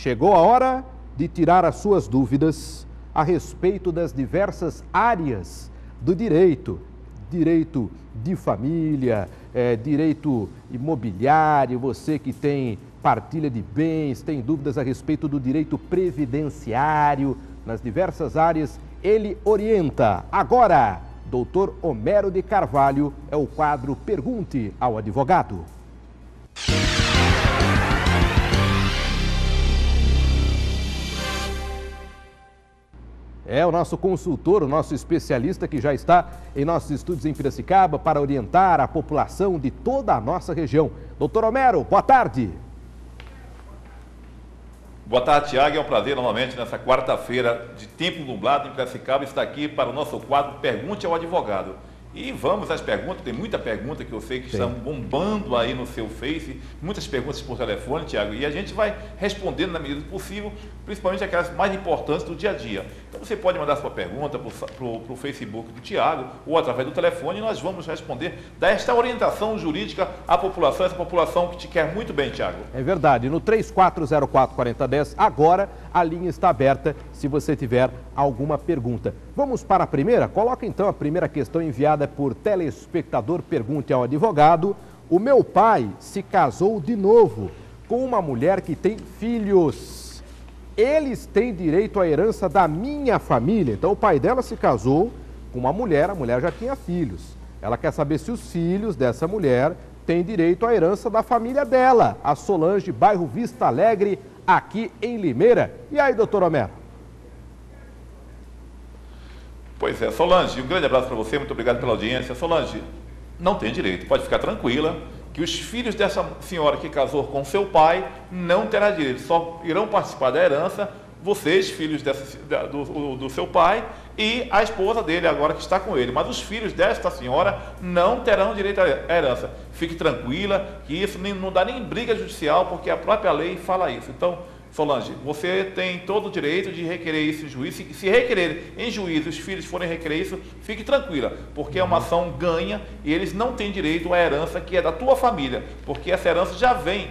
Chegou a hora de tirar as suas dúvidas a respeito das diversas áreas do direito. Direito de família, direito imobiliário, você que tem partilha de bens, tem dúvidas a respeito do direito previdenciário, nas diversas áreas, ele orienta. Agora, Dr. Homero de Carvalho é o quadro Pergunte ao Advogado. É o nosso consultor, o nosso especialista que já está em nossos estúdios em Piracicaba para orientar a população de toda a nossa região. Doutor Homero, boa tarde. Boa tarde, Tiago. É um prazer novamente nessa quarta-feira de tempo nublado em Piracicaba estar aqui para o nosso quadro Pergunte ao Advogado. E vamos às perguntas, tem muita pergunta que eu sei que estão bombando aí no seu Face, muitas perguntas por telefone, Tiago, e a gente vai respondendo na medida do possível, principalmente aquelas mais importantes do dia a dia. Então você pode mandar sua pergunta para o Facebook do Tiago ou através do telefone e nós vamos responder, dar esta orientação jurídica à população, essa população que te quer muito bem, Tiago. É verdade, no 3404-4010, agora a linha está aberta se você tiver alguma pergunta. Vamos para a primeira? Coloca então a primeira questão enviada por telespectador Pergunte ao Advogado. O meu pai se casou de novo com uma mulher que tem filhos. Eles têm direito à herança da minha família. Então o pai dela se casou com uma mulher, a mulher já tinha filhos. Ela quer saber se os filhos dessa mulher têm direito à herança da família dela, a Solange, bairro Vista Alegre, aqui em Limeira. E aí, doutor Homero? Pois é, Solange, um grande abraço para você, muito obrigado pela audiência. Solange, não tem direito, pode ficar tranquila, que os filhos dessa senhora que casou com seu pai não terão direito, só irão participar da herança, vocês, filhos do seu pai, e a esposa dele agora que está com ele. Mas os filhos desta senhora não terão direito à herança. Fique tranquila, que isso não dá nem briga judicial, porque a própria lei fala isso. Então, Solange, você tem todo o direito de requerer isso em juízo. Se requerer em juízo, os filhos forem requerer isso, fique tranquila, porque é uma ação ganha e eles não têm direito à herança que é da tua família, porque essa herança já vem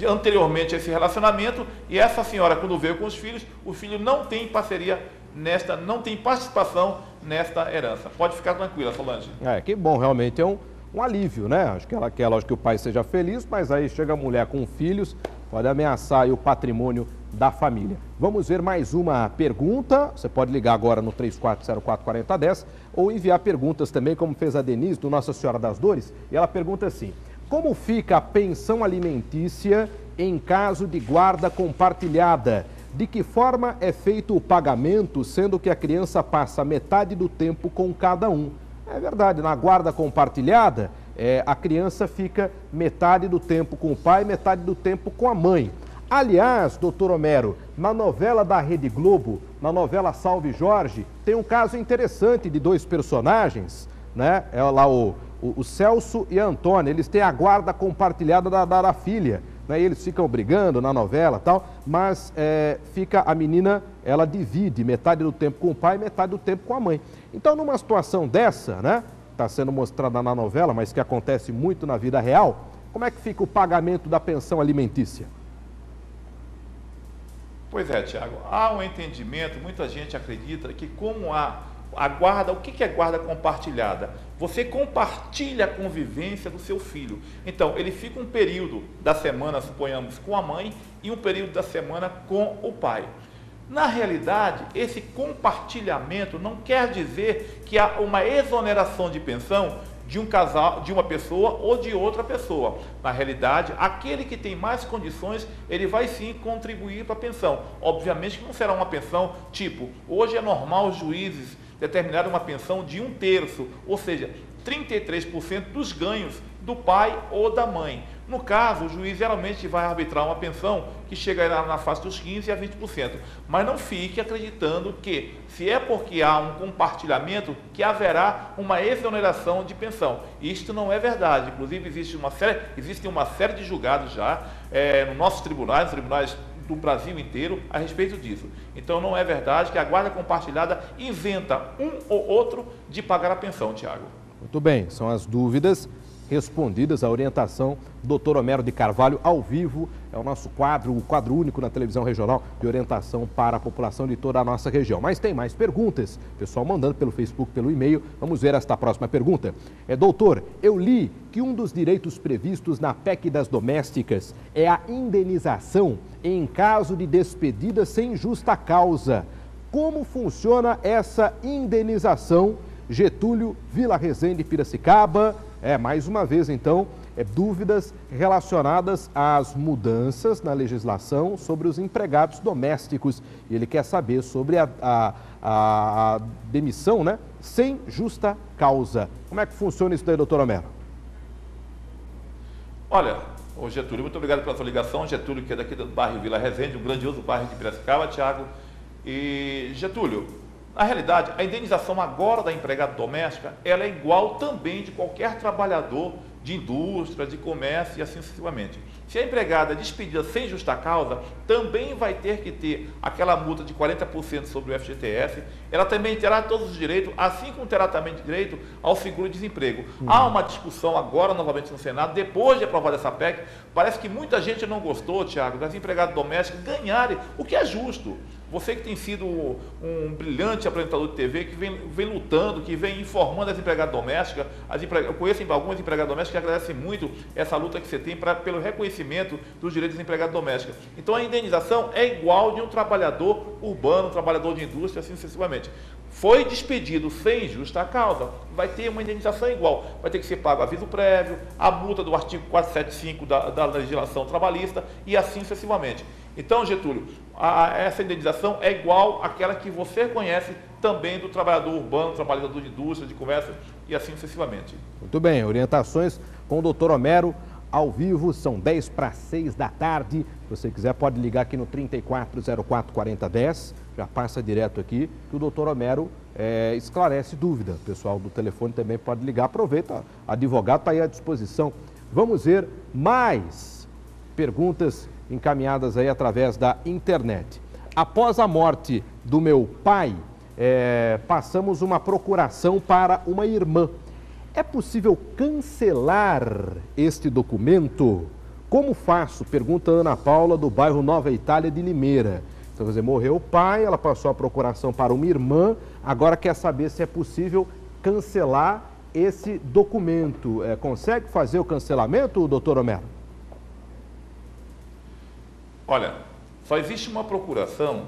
anteriormente a esse relacionamento e essa senhora, quando veio com os filhos, o filho não tem parceria nesta, não tem participação nesta herança. Pode ficar tranquila, Solange. Que bom, realmente é um alívio, né? Acho que ela quer, lógico, que o pai seja feliz, mas aí chega a mulher com filhos, pode ameaçar aí o patrimônio da família. Vamos ver mais uma pergunta. Você pode ligar agora no 3404-4010 ou enviar perguntas também, como fez a Denise, do Nossa Senhora das Dores. E ela pergunta assim: como fica a pensão alimentícia em caso de guarda compartilhada? De que forma é feito o pagamento, sendo que a criança passa metade do tempo com cada um? É verdade, na guarda compartilhada, a criança fica metade do tempo com o pai, metade do tempo com a mãe. Aliás, doutor Homero, na novela da Rede Globo, na novela Salve Jorge, tem um caso interessante de dois personagens, né? É lá o Celso e a Antônia, eles têm a guarda compartilhada da filha, né? E eles ficam brigando na novela e tal, mas fica a menina, ela divide metade do tempo com o pai, metade do tempo com a mãe. Então, numa situação dessa, né? Está sendo mostrada na novela, mas que acontece muito na vida real, como é que fica o pagamento da pensão alimentícia? Pois é, Tiago, há um entendimento, muita gente acredita que como a guarda, o que é guarda compartilhada? Você compartilha a convivência do seu filho. Então, ele fica um período da semana, suponhamos, com a mãe e um período da semana com o pai. Na realidade, esse compartilhamento não quer dizer que há uma exoneração de pensão de um casal, de uma pessoa ou de outra pessoa. Na realidade, aquele que tem mais condições, ele vai sim contribuir para a pensão. Obviamente que não será uma pensão tipo, hoje é normal os juízes determinarem uma pensão de 1/3, ou seja, 33% dos ganhos do pai ou da mãe. No caso, o juiz geralmente vai arbitrar uma pensão que chegará na faixa dos 15% a 20%. Mas não fique acreditando que, se é porque há um compartilhamento, que haverá uma exoneração de pensão. Isto não é verdade. Inclusive, existe uma série de julgados já nos nossos tribunais, nos tribunais do Brasil inteiro, a respeito disso. Então, não é verdade que a guarda compartilhada isenta um ou outro de pagar a pensão, Tiago. Muito bem, são as dúvidas respondidas. A orientação do Dr. Homero de Carvalho, ao vivo, é o nosso quadro, o quadro único na televisão regional de orientação para a população de toda a nossa região. Mas tem mais perguntas, pessoal mandando pelo Facebook, pelo e-mail. Vamos ver esta próxima pergunta. Doutor, eu li que um dos direitos previstos na PEC das domésticas é a indenização em caso de despedida sem justa causa. Como funciona essa indenização? Getúlio, Vila Resende, Piracicaba. Mais uma vez, então, dúvidas relacionadas às mudanças na legislação sobre os empregados domésticos. E ele quer saber sobre a demissão, né, sem justa causa. Como é que funciona isso daí, doutor Homero? Olha, ô Getúlio, muito obrigado pela sua ligação. Getúlio, que é daqui do bairro Vila Resende, um grandioso bairro de Piracicaba, Tiago. E, Getúlio, na realidade, a indenização agora da empregada doméstica, ela é igual também de qualquer trabalhador de indústria, de comércio e assim sucessivamente. Se a empregada é despedida sem justa causa, também vai ter que ter aquela multa de 40% sobre o FGTS, ela também terá todos os direitos, assim como terá também direito ao seguro-desemprego. Há uma discussão agora, novamente no Senado, depois de aprovada essa PEC, parece que muita gente não gostou, Tiago, das empregadas domésticas ganharem, o que é justo. Você que tem sido um brilhante apresentador de TV, que vem lutando, que vem informando as empregadas domésticas, eu conheço algumas empregadas domésticas que agradecem muito essa luta que você tem pelo reconhecimento dos direitos das empregadas domésticas. Então a indenização é igual de um trabalhador urbano, um trabalhador de indústria, assim sucessivamente. Foi despedido sem justa causa, vai ter uma indenização igual. Vai ter que ser pago aviso prévio, a multa do artigo 475 da legislação trabalhista e assim sucessivamente. Então, Getúlio, essa indenização é igual àquela que você conhece também do trabalhador urbano, trabalhador de indústria, de comércio e assim sucessivamente. Muito bem, orientações com o doutor Homero ao vivo, são 10:06 da tarde. Se você quiser, pode ligar aqui no 3404-4010, já passa direto aqui, que o doutor Homero esclarece dúvida. O pessoal do telefone também pode ligar, aproveita, advogado está aí à disposição. Vamos ver mais perguntas encaminhadas aí através da internet. Após a morte do meu pai, passamos uma procuração para uma irmã. É possível cancelar este documento? Como faço? Pergunta Ana Paula, do bairro Nova Itália de Limeira. Então, quer dizer, morreu o pai, ela passou a procuração para uma irmã, agora quer saber se é possível cancelar esse documento. Consegue fazer o cancelamento, doutor Homero? Olha, só existe uma procuração,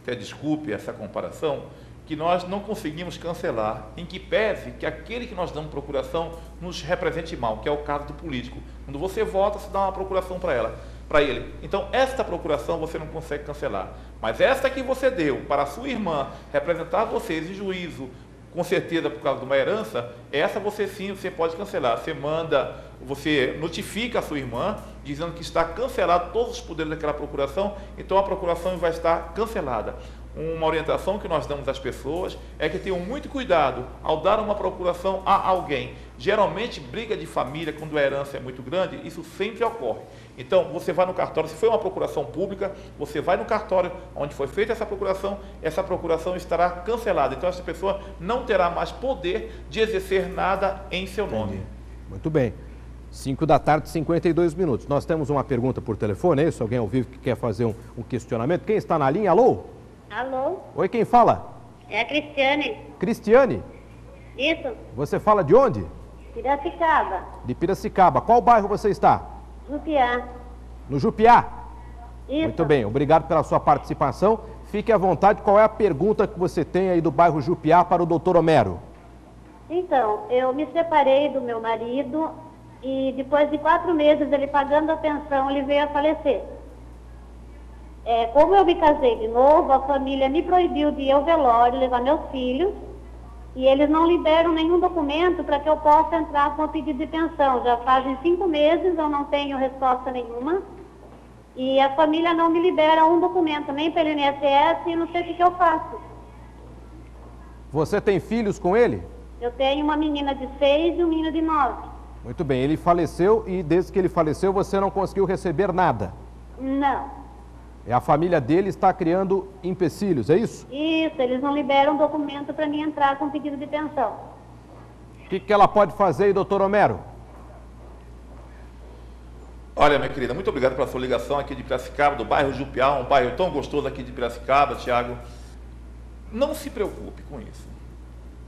desculpe essa comparação, que nós não conseguimos cancelar, em que pese que aquele que nós damos procuração nos represente mal, que é o caso do político. Quando você vota, você dá uma procuração para ele. Então, esta procuração você não consegue cancelar. Mas esta que você deu para a sua irmã representar vocês em juízo, com certeza por causa de uma herança, essa você sim, você pode cancelar. Você notifica a sua irmã, dizendo que está cancelado todos os poderes daquela procuração, então a procuração vai estar cancelada. Uma orientação que nós damos às pessoas é que tenham muito cuidado ao dar uma procuração a alguém. Geralmente, briga de família, quando a herança é muito grande, isso sempre ocorre. Então, você vai no cartório, se foi uma procuração pública, você vai no cartório onde foi feita essa procuração estará cancelada. Então, essa pessoa não terá mais poder de exercer nada em seu nome. Muito bem. 5 da tarde, 52 minutos. Nós temos uma pergunta por telefone, é isso? Alguém ao vivo que quer fazer um questionamento? Quem está na linha? Alô? Alô? Oi, quem fala? É a Cristiane. Cristiane? Isso. Você fala de onde? Piracicaba. De Piracicaba. Qual bairro você está? Jupiá. No Jupiá? Isso. Muito bem, obrigado pela sua participação. Fique à vontade, qual é a pergunta que você tem aí do bairro Jupiá para o doutor Homero? Então, eu me separei do meu marido e depois de 4 meses ele pagando a pensão, ele veio a falecer. Como eu me casei de novo, a família me proibiu de ir ao velório, levar meus filhos, e eles não liberam nenhum documento para que eu possa entrar com o pedido de pensão. Já fazem 5 meses, eu não tenho resposta nenhuma, e a família não me libera um documento, nem pelo INSS, e não sei o que eu faço. Você tem filhos com ele? Eu tenho uma menina de 6 e um menino de 9. Muito bem, ele faleceu e desde que ele faleceu você não conseguiu receber nada? Não. A família dele está criando empecilhos, é isso? Isso, eles não liberam documento para mim entrar com pedido de pensão. O que ela pode fazer aí, doutor Homero? Olha, minha querida, muito obrigado pela sua ligação aqui de Piracicaba, do bairro Jupiá, um bairro tão gostoso aqui de Piracicaba, Tiago. Não se preocupe com isso.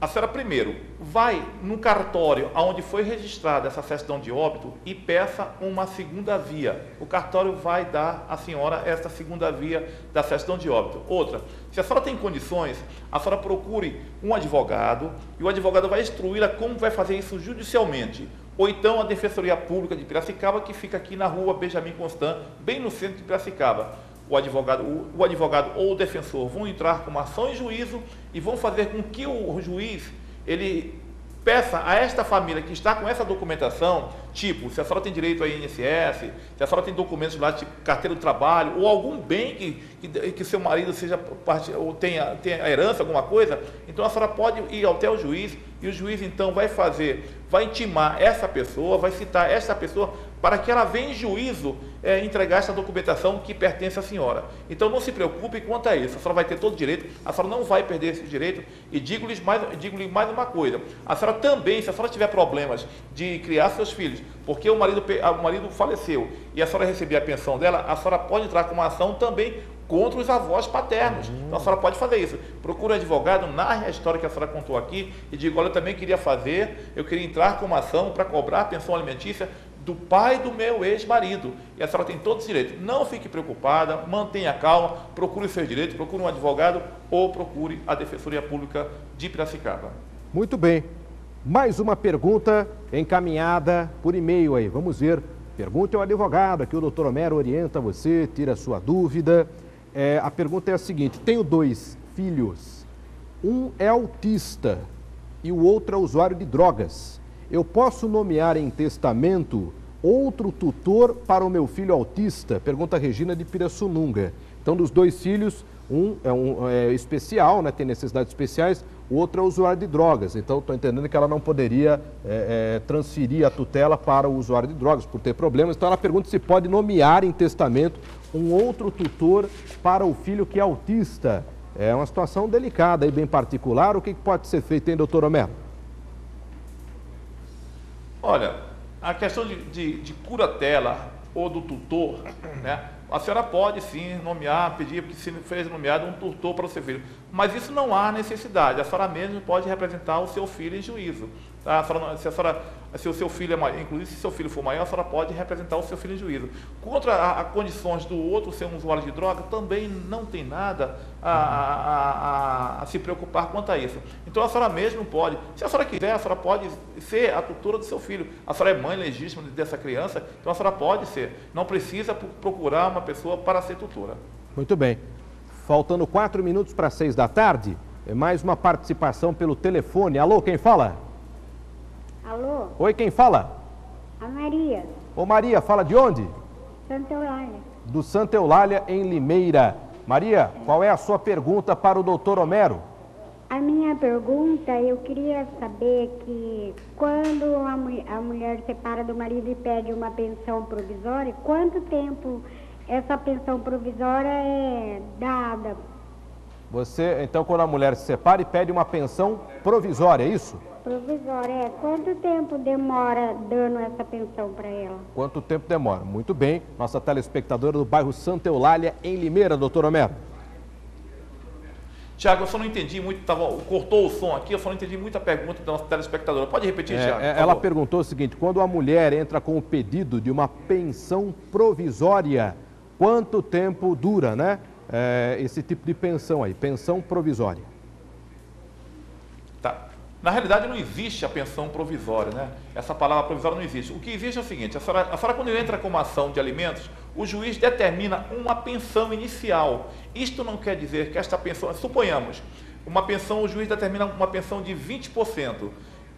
A senhora, primeiro, vai no cartório onde foi registrada essa certidão de óbito e peça uma segunda via. O cartório vai dar à senhora essa segunda via da certidão de óbito. Outra, se a senhora tem condições, a senhora procure um advogado e o advogado vai instruí-la como vai fazer isso judicialmente. Ou então a Defensoria Pública de Piracicaba, que fica aqui na rua Benjamin Constant, bem no centro de Piracicaba. O advogado ou o defensor vão entrar com uma ação em juízo e vão fazer com que o juiz ele peça a esta família que está com essa documentação, tipo, se a senhora tem direito a INSS, se a senhora tem documentos lá, tipo carteira do trabalho, ou algum bem que seu marido seja parte, ou tenha herança, alguma coisa, então a senhora pode ir até o juiz e o juiz então vai intimar essa pessoa, vai citar essa pessoa para que ela venha em juízo entregar essa documentação que pertence à senhora. Então não se preocupe quanto a isso, a senhora vai ter todo o direito, a senhora não vai perder esse direito e digo-lhe mais uma coisa, a senhora também, se a senhora tiver problemas de criar seus filhos, porque o marido faleceu e a senhora receber a pensão dela, a senhora pode entrar com uma ação também contra os avós paternos. Então a senhora pode fazer isso. Procure um advogado, narre a história que a senhora contou aqui e diga, olha, eu também queria entrar com uma ação para cobrar a pensão alimentícia do pai do meu ex-marido. E a senhora tem todos os direitos. Não fique preocupada, mantenha calma, procure os seus direitos, procure um advogado ou procure a Defensoria Pública de Piracicaba. Muito bem. Mais uma pergunta encaminhada por e-mail aí. Vamos ver. Pergunte ao advogado, aqui o doutor Homero orienta você, tira a sua dúvida. A pergunta é a seguinte: tenho 2 filhos, um é autista e o outro é usuário de drogas. Eu posso nomear em testamento outro tutor para o meu filho autista? Pergunta a Regina de Pirassununga. Então, dos 2 filhos, um é especial, né, tem necessidades especiais, o outro é usuário de drogas. Então, estou entendendo que ela não poderia transferir a tutela para o usuário de drogas por ter problemas. Então, ela pergunta se pode nomear em testamento um outro tutor para o filho que é autista. É uma situação delicada e bem particular. O que pode ser feito, hein, doutor Homero? Olha, a questão de curatela ou do tutor, né? A senhora pode sim nomear, pedir que se fez nomeado um tutor para o seu filho, mas isso não há necessidade, a senhora mesmo pode representar o seu filho em juízo. Tá? Se o seu filho é maior, inclusive se seu filho for maior, a senhora pode representar o seu filho em juízo. Contra a condições do outro ser um usuário de droga, também não tem nada a se preocupar quanto a isso. Então a senhora mesmo pode, se a senhora quiser, a senhora pode ser a tutora do seu filho. A senhora é mãe legítima dessa criança, então a senhora pode ser. Não precisa procurar uma pessoa para ser tutora. Muito bem. Faltando 4 minutos para 6 da tarde, mais uma participação pelo telefone. Alô, quem fala? Alô? Oi, quem fala? A Maria. Ô Maria, fala de onde? Santa Eulália. Do Santa Eulália, em Limeira. Maria, qual é a sua pergunta para o doutor Homero? A minha pergunta, eu queria saber que quando a mulher separa do marido e pede uma pensão provisória, quanto tempo essa pensão provisória é dada? Você, então, quando a mulher se separa e pede uma pensão provisória, é isso? Provisória, quanto tempo demora dando essa pensão para ela? Quanto tempo demora? Muito bem. Nossa telespectadora do bairro Santa Eulália, em Limeira, doutor Homero. Tiago, eu só não entendi muito, cortou o som aqui, eu só não entendi muito a pergunta da nossa telespectadora. Pode repetir, Tiago? Ela perguntou o seguinte: quando a mulher entra com o pedido de uma pensão provisória, quanto tempo dura, né? Esse tipo de pensão aí, pensão provisória. Tá. Na realidade, não existe a pensão provisória, né? Essa palavra provisória não existe. O que existe é o seguinte: a senhora quando entra com uma ação de alimentos, o juiz determina uma pensão inicial. Isto não quer dizer que esta pensão, suponhamos, uma pensão, o juiz determina uma pensão de 20%.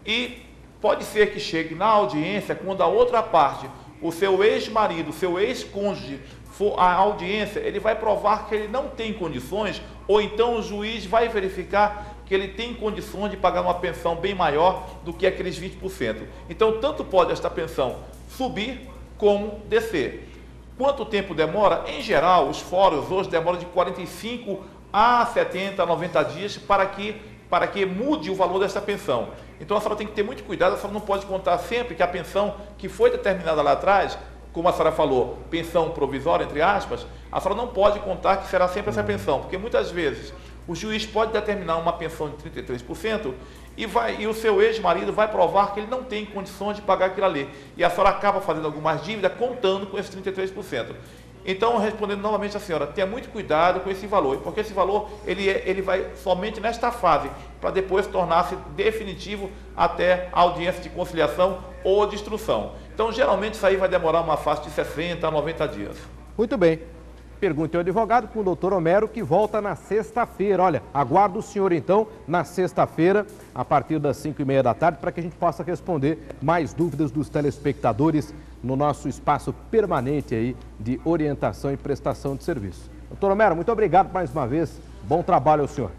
E pode ser que chegue na audiência, quando a outra parte, o seu ex-marido, o seu ex-cônjuge, for à audiência, ele vai provar que ele não tem condições, ou então o juiz vai verificar que ele tem condições de pagar uma pensão bem maior do que aqueles 20%. Então, tanto pode esta pensão subir como descer. Quanto tempo demora? Em geral, os fóruns hoje demoram de 45 a 70, 90 dias para que mude o valor dessa pensão. Então, a senhora tem que ter muito cuidado, a senhora não pode contar sempre que a pensão que foi determinada lá atrás como a senhora falou, pensão provisória, entre aspas, a senhora não pode contar que será sempre essa pensão, porque muitas vezes o juiz pode determinar uma pensão de 33% e o seu ex-marido vai provar que ele não tem condições de pagar aquilo ali. E a senhora acaba fazendo algumas dívidas contando com esses 33%. Então, respondendo novamente a senhora, tenha muito cuidado com esse valor, porque esse valor ele vai somente nesta fase, para depois tornar-se definitivo até a audiência de conciliação ou de instrução. Então, geralmente, isso aí vai demorar uma fase de 60 a 90 dias. Muito bem. Pergunte ao advogado com o doutor Homero, que volta na sexta-feira. Olha, aguardo o senhor, então, na sexta-feira, a partir das 5h30 da tarde, para que a gente possa responder mais dúvidas dos telespectadores no nosso espaço permanente aí de orientação e prestação de serviço. Doutor Homero, muito obrigado mais uma vez. Bom trabalho ao senhor.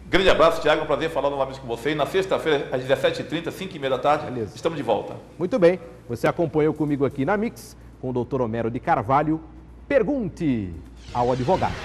Grande abraço, Tiago. É um prazer falar novamente com você. E na sexta-feira, às 17h30, 5h30 da tarde, beleza, estamos de volta. Muito bem. Você acompanhou comigo aqui na Mix, com o doutor Homero de Carvalho. Pergunte ao advogado.